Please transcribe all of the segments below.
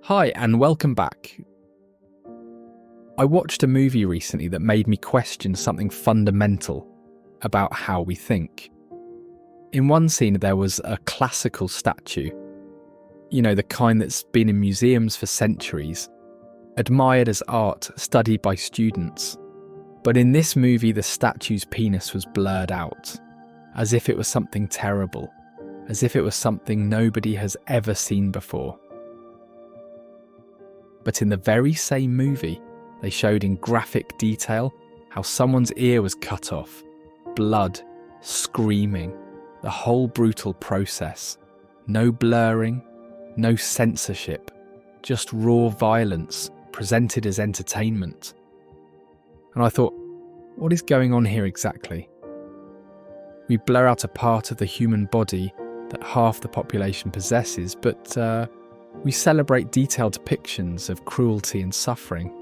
Hi, and welcome back. I watched a movie recently that made me question something fundamental about how we think. In one scene, there was a classical statue, the kind that's been in museums for centuries, admired as art, studied by students. But in this movie, the statue's penis was blurred out, as if it was something terrible, as if it was something nobody has ever seen before. But in the very same movie, they showed in graphic detail how someone's ear was cut off, blood, screaming, the whole brutal process. No blurring, no censorship, just raw violence presented as entertainment. And I thought, what is going on here exactly? We blur out a part of the human body that half the population possesses, but we celebrate detailed depictions of cruelty and suffering.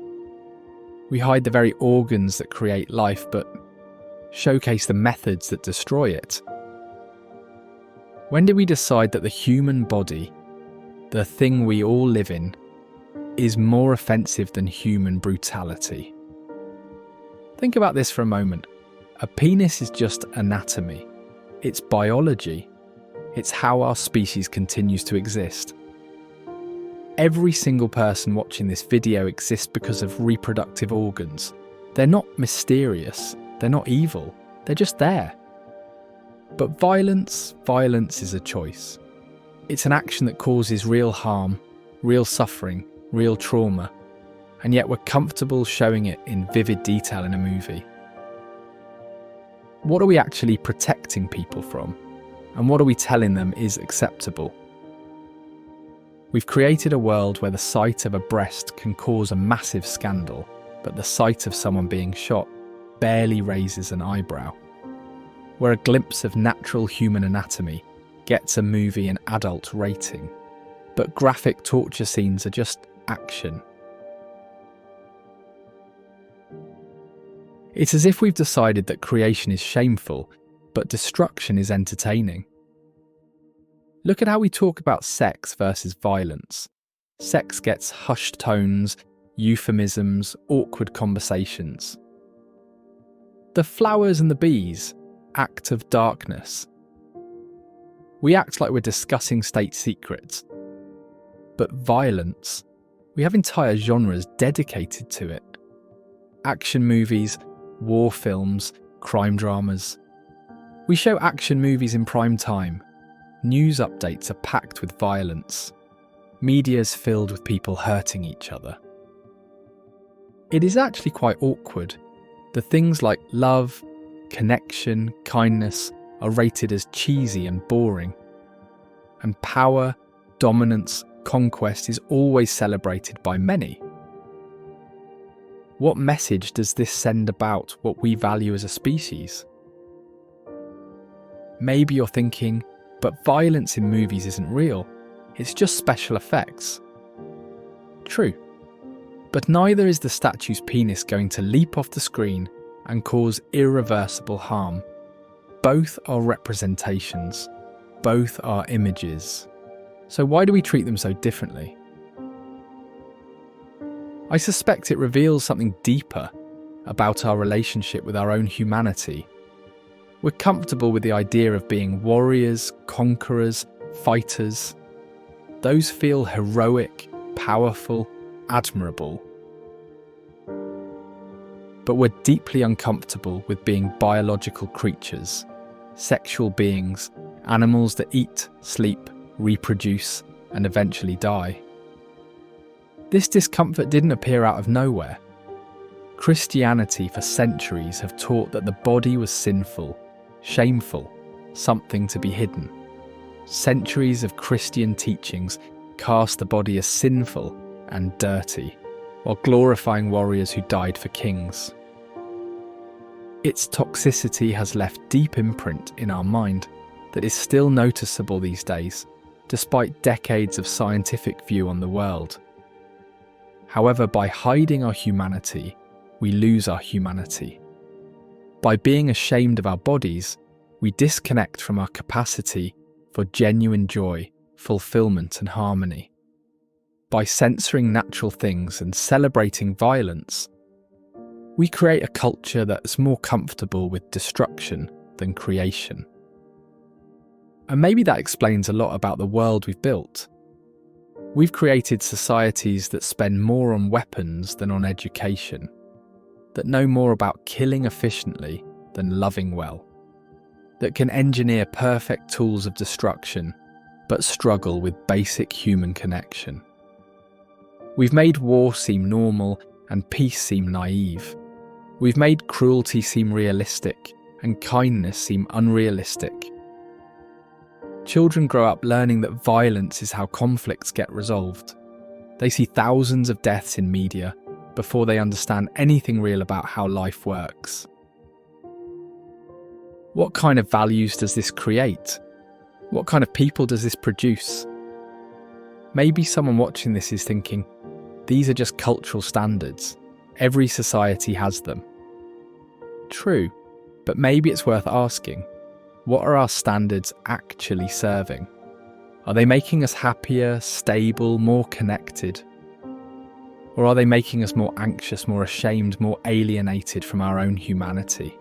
We hide the very organs that create life, but showcase the methods that destroy it. When did we decide that the human body, the thing we all live in, is more offensive than human brutality? Think about this for a moment. A penis is just anatomy. It's biology. It's how our species continues to exist. Every single person watching this video exists because of reproductive organs. They're not mysterious. They're not evil. They're just there. But violence is a choice. It's an action that causes real harm, real suffering, real trauma, and yet we're comfortable showing it in vivid detail in a movie. What are we actually protecting people from? And what are we telling them is acceptable? We've created a world where the sight of a breast can cause a massive scandal, but the sight of someone being shot barely raises an eyebrow. Where a glimpse of natural human anatomy gets a movie an adult rating, but graphic torture scenes are just action. It's as if we've decided that creation is shameful, but destruction is entertaining. Look at how we talk about sex versus violence. Sex gets hushed tones, euphemisms, awkward conversations. The flowers and the bees, act of darkness. We act like we're discussing state secrets. But violence, we have entire genres dedicated to it. Action movies, war films, crime dramas. We show action movies in prime time. News updates are packed with violence. Media's filled with people hurting each other. It is actually quite awkward. The things like love, connection, kindness are rated as cheesy and boring. And power, dominance, conquest is always celebrated by many. What message does this send about what we value as a species? Maybe you're thinking, but violence in movies isn't real, it's just special effects. True, but neither is the statue's penis going to leap off the screen and cause irreversible harm. Both are representations, both are images. So why do we treat them so differently? I suspect it reveals something deeper about our relationship with our own humanity. We're comfortable with the idea of being warriors, conquerors, fighters. Those feel heroic, powerful, admirable. But we're deeply uncomfortable with being biological creatures, sexual beings, animals that eat, sleep, reproduce, and eventually die. This discomfort didn't appear out of nowhere. Christianity for centuries have taught that the body was sinful, shameful, something to be hidden. Centuries of Christian teachings cast the body as sinful and dirty, while glorifying warriors who died for kings. Its toxicity has left deep imprint in our mind that is still noticeable these days, despite decades of scientific view on the world. However, by hiding our humanity, we lose our humanity. By being ashamed of our bodies, we disconnect from our capacity for genuine joy, fulfillment, and harmony. By censoring natural things and celebrating violence, we create a culture that's more comfortable with destruction than creation. And maybe that explains a lot about the world we've built. We've created societies that spend more on weapons than on education, that know more about killing efficiently than loving well, that can engineer perfect tools of destruction but struggle with basic human connection. We've made war seem normal and peace seem naive. We've made cruelty seem realistic and kindness seem unrealistic. Children grow up learning that violence is how conflicts get resolved. They see thousands of deaths in media before they understand anything real about how life works. What kind of values does this create? What kind of people does this produce? Maybe someone watching this is thinking, these are just cultural standards. Every society has them. True, but maybe it's worth asking, what are our standards actually serving? Are they making us happier, stable, more connected? Or are they making us more anxious, more ashamed, more alienated from our own humanity?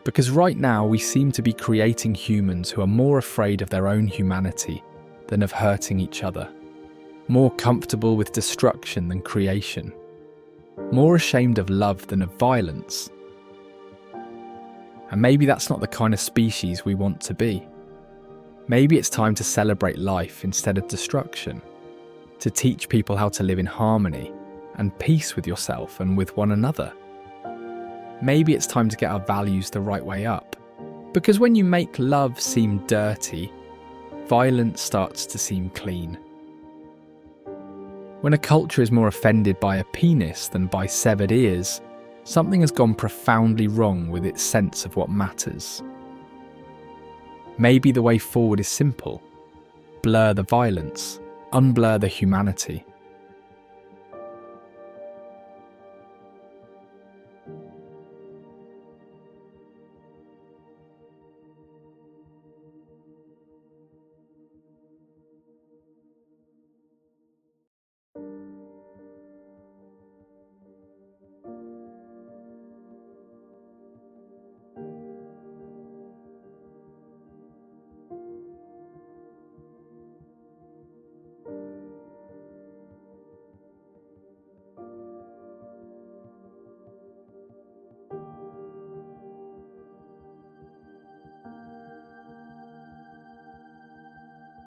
Because right now we seem to be creating humans who are more afraid of their own humanity than of hurting each other, more comfortable with destruction than creation, more ashamed of love than of violence. And maybe that's not the kind of species we want to be. Maybe it's time to celebrate life instead of destruction, to teach people how to live in harmony and peace with yourself and with one another. Maybe it's time to get our values the right way up. Because when you make love seem dirty, violence starts to seem clean. When a culture is more offended by a penis than by severed ears, something has gone profoundly wrong with its sense of what matters. Maybe the way forward is simple. Blur the violence, unblur the humanity.